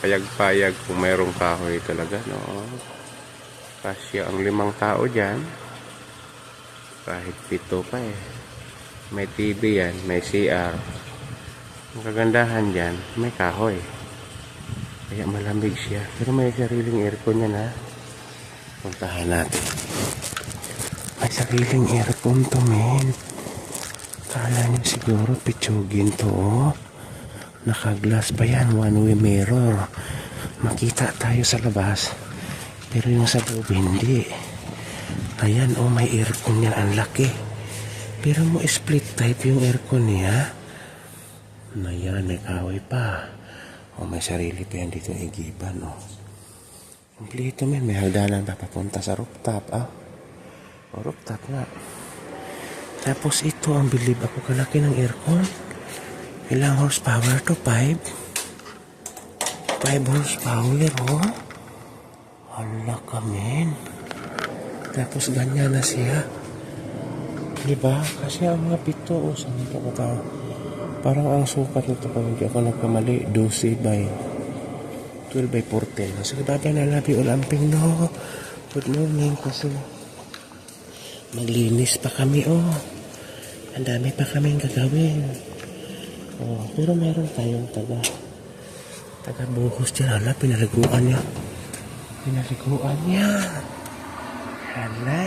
payag-payag kung mayroong kahoy talaga, no? Kasya ang 5 tao dyan. Kahit 7 pa eh. May TV yan, may CR. Ang kagandahan dyan, may kahoy. Kaya malamig siya. Pero may sariling aircon yan, ha? Puntahan natin. May sariling aircon to, men. Kala nyo siguro pitsugin to, oh. Naka-glass pa yan, one-way mirror. Makita tayo sa labas. Pero yung sa loob, hindi. Ayan, oh, may aircon yan. Ang laki. Pero mo split type yung aircon niya. Ayan, may kahoy pa. Oh, may sarili pa yan dito igiban, oh. Kompleto, men. May hagdanan pa papunta sa rooftop, ah. O, rooftop nga. Tapos ito, ang bilib ako kalaki ng aircon. Ilang horsepower to? 5 horsepower, oh. Hala ka, men. Tapos ganyan na siya. Diba? Kasi ang mga pito, oh, saan ito ko tao? Parang ang sukat nito kung hindi ako nagkamali, 12 by 14. Sige, babay na, labi ulamping, no. Good morning, kasi maglinis pa kami, oh. Ang dami pa kaming gagawin. Oh, pero meron tayong taga buhos dyan. Hala, pinaliguan niya. Hala.